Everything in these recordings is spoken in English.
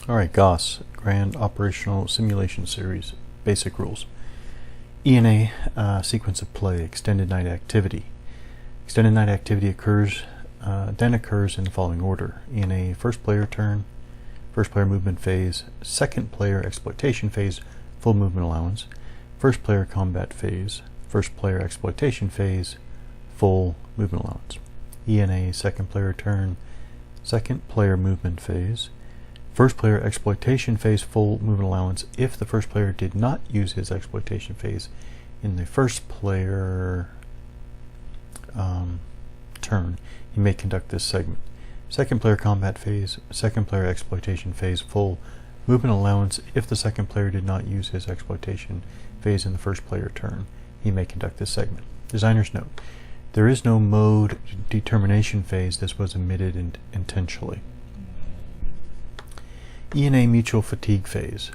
Alright, GOS, Grand Operational Simulation Series, Basic Rules. ENA, Sequence of Play, Extended Night Activity. Extended Night Activity occurs in the following order. ENA First Player Turn, First Player Movement Phase, Second Player Exploitation Phase, Full Movement Allowance, First Player Combat Phase, First Player Exploitation Phase, Full Movement Allowance. ENA Second Player Turn, Second Player Movement Phase, First Player Exploitation Phase, Full Movement Allowance. If the first player did not use his exploitation phase in the first player turn, he may conduct this segment. Second Player Combat Phase, Second Player Exploitation Phase, Full Movement Allowance. If the second player did not use his exploitation phase in the first player turn, he may conduct this segment. Designer's note: there is no mode determination phase. This was omitted intentionally. ENA Mutual Fatigue Phase.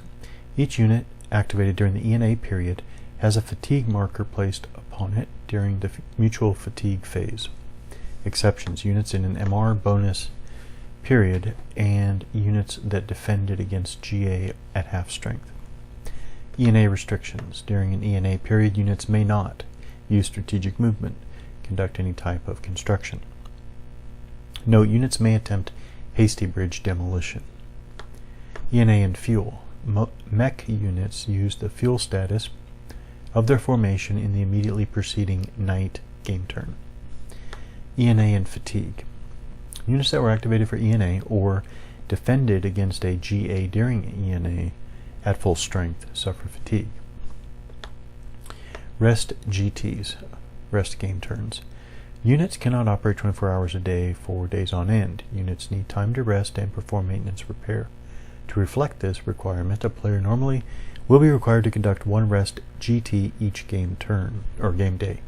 Each unit activated during the ENA period has a fatigue marker placed upon it during the mutual fatigue phase. Exceptions: units in an MR bonus period and units that defended against GA at half strength. ENA restrictions: during an ENA period, units may not use strategic movement, conduct any type of construction. Note: units may attempt hasty bridge demolition. ENA and Fuel. Mech units use the fuel status of their formation in the immediately preceding night game turn. ENA and Fatigue. Units that were activated for ENA or defended against a GA during ENA at full strength suffer fatigue. Rest GTs. Rest game turns. Units cannot operate 24 hours a day for days on end. Units need time to rest and perform maintenance repair. To reflect this requirement, a player normally will be required to conduct one rest GT each game turn, or game day.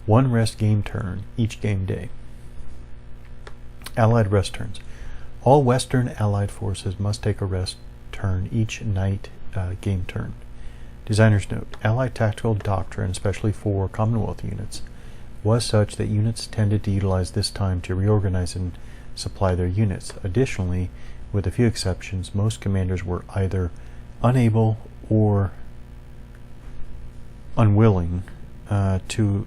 One rest game turn each game day. Allied rest turns. All Western Allied forces must take a rest turn each night game turn. Designer's note: Allied tactical doctrine, especially for Commonwealth units, was such that units tended to utilize this time to reorganize and supply their units. Additionally, with a few exceptions, most commanders were either unable or unwilling to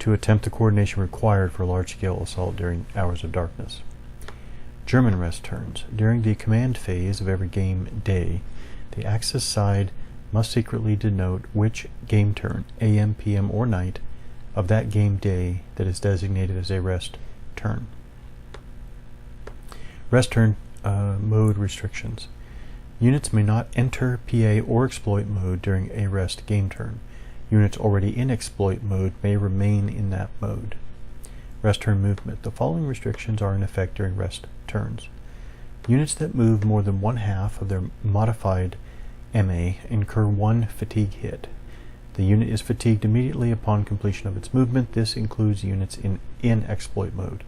attempt the coordination required for large-scale assault during hours of darkness. German rest turns. During the command phase of every game day, the Axis side must secretly denote which game turn, AM, PM, or night, of that game day that is designated as a rest turn. Rest turn mode restrictions. Units may not enter PA or exploit mode during a rest game turn. Units already in exploit mode may remain in that mode. Rest turn movement. The following restrictions are in effect during rest turns. Units that move more than one half of their modified MA incur one fatigue hit. The unit is fatigued immediately upon completion of its movement. This includes units in exploit mode.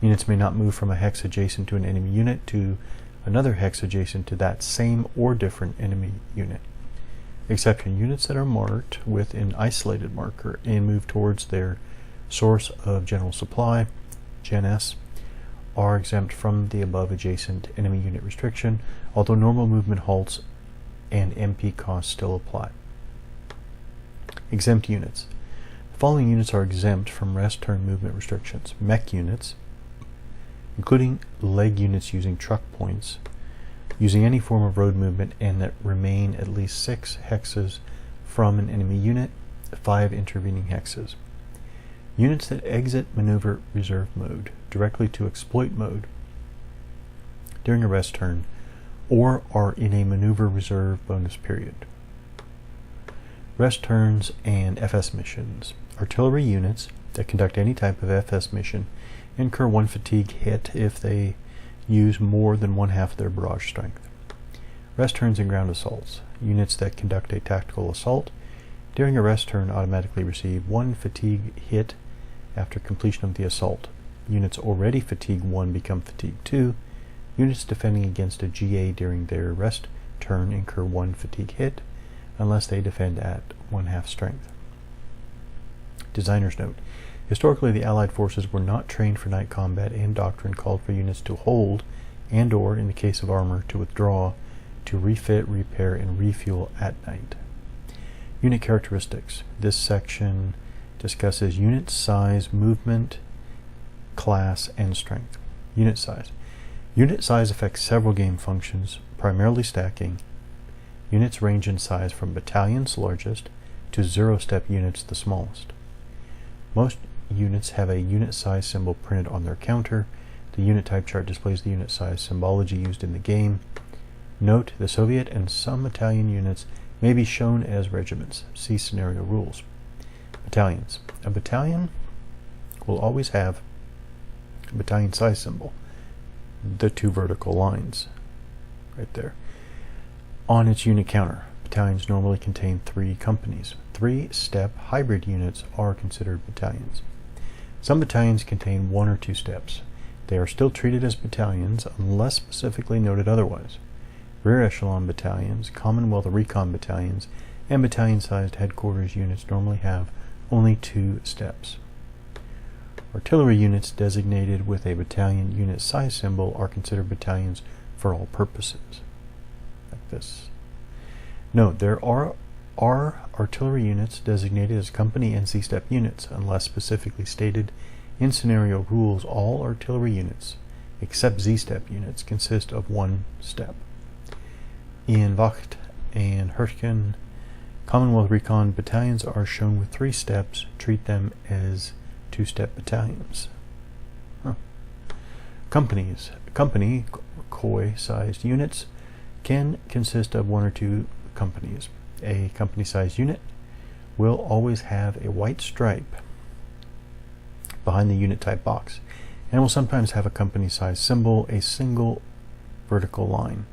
Units may not move from a hex adjacent to an enemy unit to another hex adjacent to that same or different enemy unit. Exception: units that are marked with an isolated marker and move towards their source of general supply, Gen S, are exempt from the above adjacent enemy unit restriction, although normal movement halts and MP costs still apply. Exempt units. The following units are exempt from rest turn movement restrictions: mech units, including leg units using truck points, using any form of road movement, and that remain at least 6 hexes from an enemy unit, 5 intervening hexes. Units that exit maneuver reserve mode directly to exploit mode during a rest turn or are in a maneuver reserve bonus period. Rest turns and FS missions. Artillery units that conduct any type of FS mission incur one fatigue hit if they use more than one half of their barrage strength. Rest turns and ground assaults. Units that conduct a tactical assault during a rest turn automatically receive one fatigue hit after completion of the assault. Units already fatigue 1 become fatigue 2. Units defending against a GA during their rest turn incur one fatigue hit unless they defend at one half strength. Designer's note: historically, the Allied forces were not trained for night combat, and doctrine called for units to hold and or, in the case of armor, to withdraw, to refit, repair, and refuel at night. Unit characteristics. This section discusses unit size, movement, class, and strength. Unit size. Unit size affects several game functions, primarily stacking. Units range in size from battalions, largest, to zero-step units, the smallest. Most units have a unit size symbol printed on their counter. The unit type chart displays the unit size symbology used in the game. Note, the Soviet and some Italian units may be shown as regiments. See scenario rules. Battalions. A battalion will always have a battalion size symbol, the two vertical lines right there, on its unit counter. Battalions normally contain 3 companies. 3-step hybrid units are considered battalions. Some battalions contain 1 or 2 steps. They are still treated as battalions unless specifically noted otherwise. Rear echelon battalions, Commonwealth recon battalions, and battalion-sized headquarters units normally have only 2 steps. Artillery units designated with a battalion unit size symbol are considered battalions for all purposes. Like this. Note, there are artillery units designated as company and C-step units, unless specifically stated in scenario rules. All artillery units, except Z-step units, consist of 1 step. In Wacht and Hurtgen, Commonwealth recon battalions are shown with 3 steps. Treat them as 2-step battalions. Companies. Company, Khoi-sized units, can consist of 1 or 2 companies. A company-sized unit will always have a white stripe behind the unit type box, and will sometimes have a company-sized symbol, a single vertical line.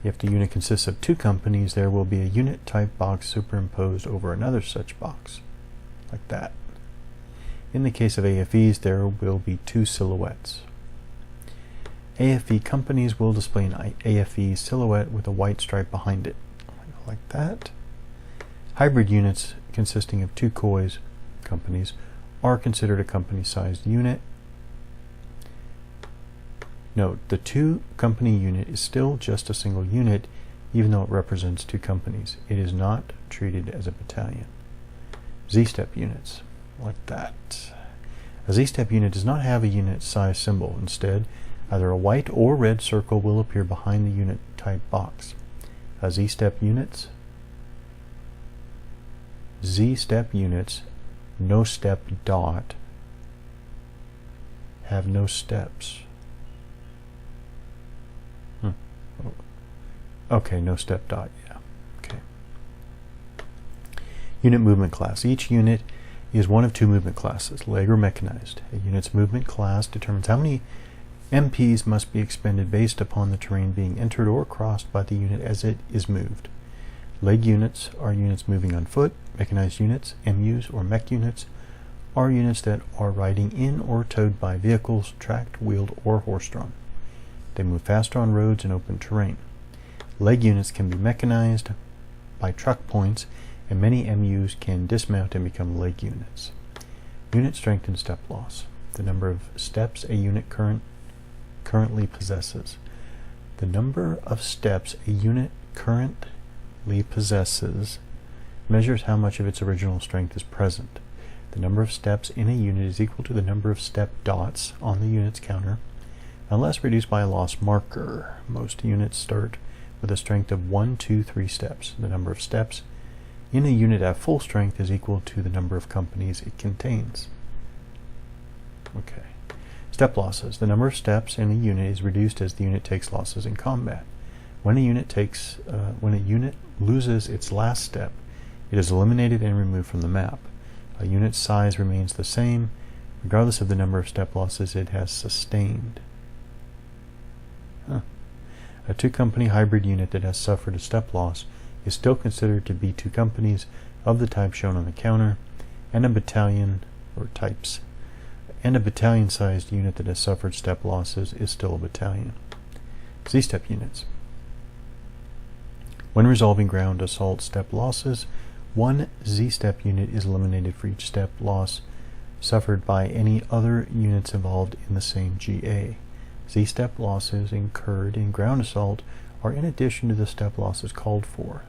If the unit consists of 2 companies, there will be a unit type box superimposed over another such box, like that. In the case of AFEs, there will be 2 silhouettes. AFE companies will display an AFE silhouette with a white stripe behind it, like that. Hybrid units consisting of 2 Khois companies are considered a company-sized unit. Note, the 2-company unit is still just a single unit, even though it represents 2 companies. It is not treated as a battalion. Z-step units, like that. A Z-step unit does not have a unit size symbol. Instead, either a white or red circle will appear behind the unit type box. Z-step units, no step dot, have no steps. Okay, no step dot, yeah. Okay. Unit movement class. Each unit is one of 2 movement classes, leg or mechanized. A unit's movement class determines how many MPs must be expended based upon the terrain being entered or crossed by the unit as it is moved. Leg units are units moving on foot. Mechanized units, MUs or mech units, are units that are riding in or towed by vehicles, tracked, wheeled, or horse-drawn. They move faster on roads and open terrain. Leg units can be mechanized by truck points, and many MUs can dismount and become leg units. Unit strength and step loss. The number of steps a unit currently possesses. The number of steps a unit currently possesses measures how much of its original strength is present. The number of steps in a unit is equal to the number of step dots on the unit's counter, unless reduced by a lost marker. Most units start with a strength of 1, 2, 3 steps. The number of steps in a unit at full strength is equal to the number of companies it contains. Okay. Step losses. The number of steps in a unit is reduced as the unit takes losses in combat. When a unit loses its last step, it is eliminated and removed from the map. A unit's size remains the same, regardless of the number of step losses it has sustained. A 2-company hybrid unit that has suffered a step loss is still considered to be 2 companies of the type shown on the counter, and a battalion, or types, and a battalion-sized unit that has suffered step losses is still a battalion. Z-step units. When resolving ground assault step losses, 1 Z-step unit is eliminated for each step loss suffered by any other units involved in the same GA. Z-step losses incurred in ground assault are in addition to the step losses called for.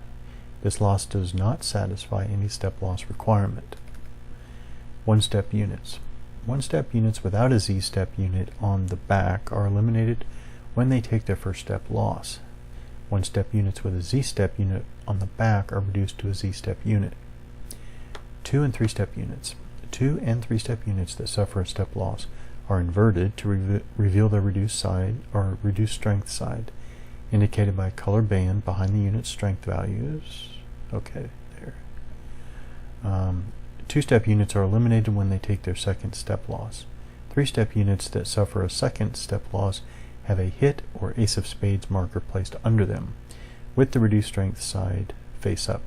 This loss does not satisfy any step loss requirement. One-step units. One-step units without a Z-step unit on the back are eliminated when they take their first step loss. One-step units with a Z-step unit on the back are reduced to a Z-step unit. 2 and 3-step units. 2 and 3-step units that suffer a step loss are inverted to reveal the reduced side or reduced strength side, indicated by a color band behind the unit's strength values. Okay, there. 2-step units are eliminated when they take their second step loss. 3-step units that suffer a second step loss have a hit or ace of spades marker placed under them, with the reduced strength side face up.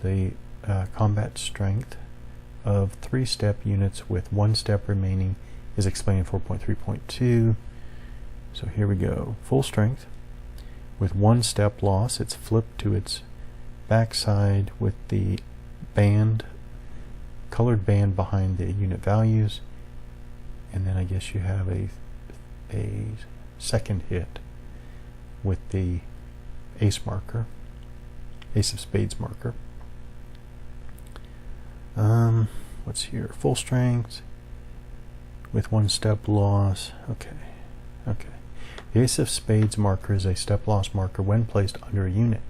The combat strength of 3-step units with 1 step remaining is explained in 4.3.2. So here we go. Full strength with 1 step loss, it's flipped to its backside with the band, colored band behind the unit values, and then I guess you have a second hit with the ace marker, ace of spades marker. What's here? Full strength with 1 step loss. Okay. The ace of spades marker is a step loss marker when placed under a unit.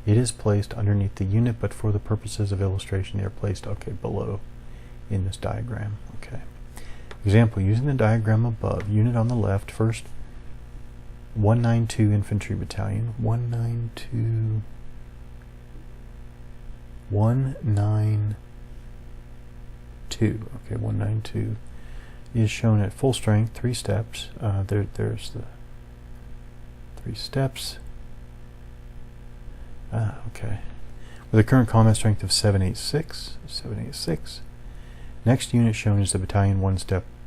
It is placed underneath the unit, but for the purposes of illustration, they are placed below in this diagram. Okay. Example: using the diagram above, unit on the left, first 192 Infantry Battalion. 192. Okay, 192 is shown at full strength, 3 steps. There's the 3 steps. Okay. With a current combat strength of 786. Next unit shown is the battalion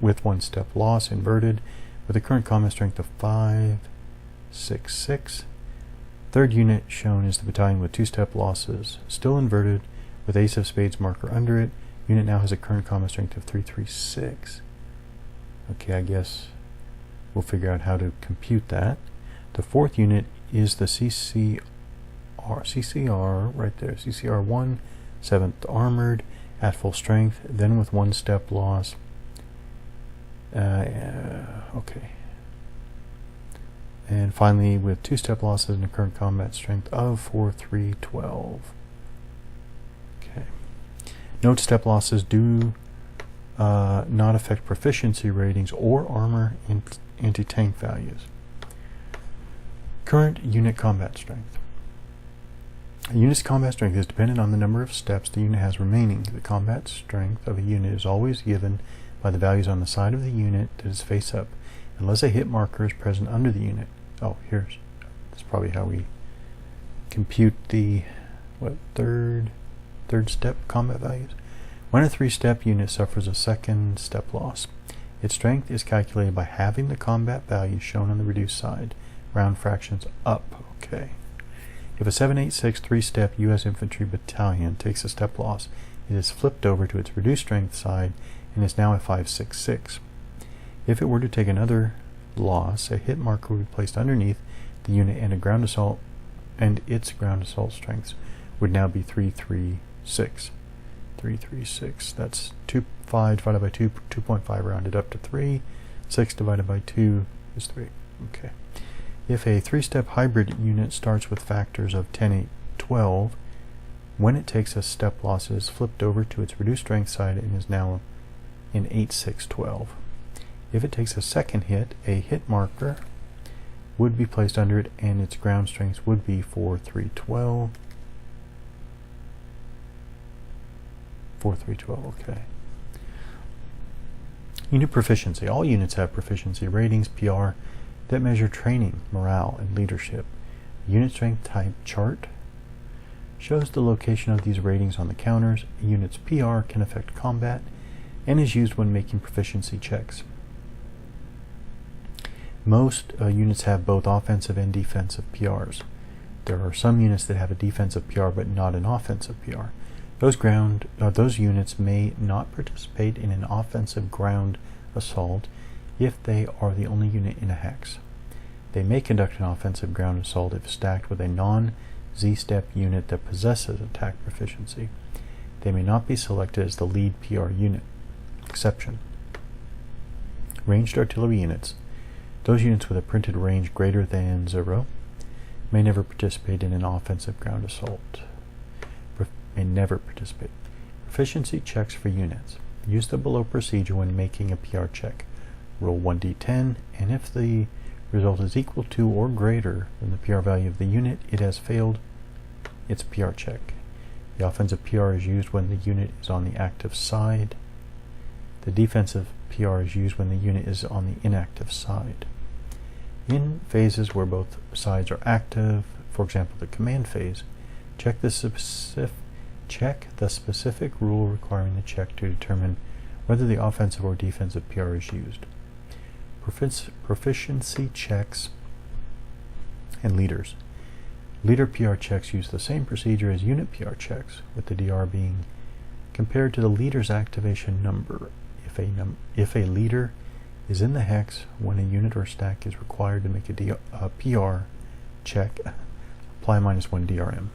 with 1 step loss, inverted, with a current combat strength of 566. Third unit shown is the battalion with 2 step losses, still inverted, with ace of spades marker under it. Unit now has a current combat strength of 336. Okay, I guess we'll figure out how to compute that. The fourth unit is the CCR right there, CCR 1, 7th Armored, at full strength, then with 1 step loss. Okay. And finally with 2 step losses and a current combat strength of 4312. Okay. Note step losses do not affect proficiency ratings or armor anti-tank values. Current unit combat strength. A unit's combat strength is dependent on the number of steps the unit has remaining. The combat strength of a unit is always given by the values on the side of the unit that is face up, unless a hit marker is present under the unit. That's probably how we compute the third step combat values. When a 3-step unit suffers a second step loss, its strength is calculated by having the combat value shown on the reduced side, round fractions up. Okay. If a 786 3-step U.S. Infantry Battalion takes a step loss, it is flipped over to its reduced strength side and is now at 566. If it were to take another loss, a hit marker would be placed underneath the unit, and its ground assault strengths would now be 336. 336. That's 5 divided by 2, 2.5 rounded up to 3. 6 divided by 2 is 3. Okay. If a 3-step hybrid unit starts with factors of 10, 8, 12, when it takes a step loss, it is flipped over to its reduced strength side and is now in 8, 6, 12. If it takes a second hit, a hit marker would be placed under it and its ground strength would be 4, 3, 12. 4, 3, 12, okay. Unit proficiency. All units have proficiency ratings, PR, that measure training, morale, and leadership. The unit strength type chart shows the location of these ratings on the counters. A unit's PR can affect combat and is used when making proficiency checks. Most units have both offensive and defensive PRs. There are some units that have a defensive PR but not an offensive PR. Those units may not participate in an offensive ground assault if they are the only unit in a hex. They may conduct an offensive ground assault if stacked with a non-Z-step unit that possesses attack proficiency. They may not be selected as the lead PR unit. Exception: ranged artillery units. Those units with a printed range greater than 0 may never participate in an offensive ground assault. Proficiency checks for units. Use the below procedure when making a PR check. Roll 1d10, and if the result is equal to or greater than the PR value of the unit, it has failed its PR check. The offensive PR is used when the unit is on the active side. The defensive PR is used when the unit is on the inactive side. In phases where both sides are active, for example the command phase, check the specific rule requiring the check to determine whether the offensive or defensive PR is used. Proficiency checks and leaders. Leader PR checks use the same procedure as unit PR checks, with the DR being compared to the leader's activation number. If a leader is in the hex when a unit or stack is required to make a PR check, apply -1 DRM.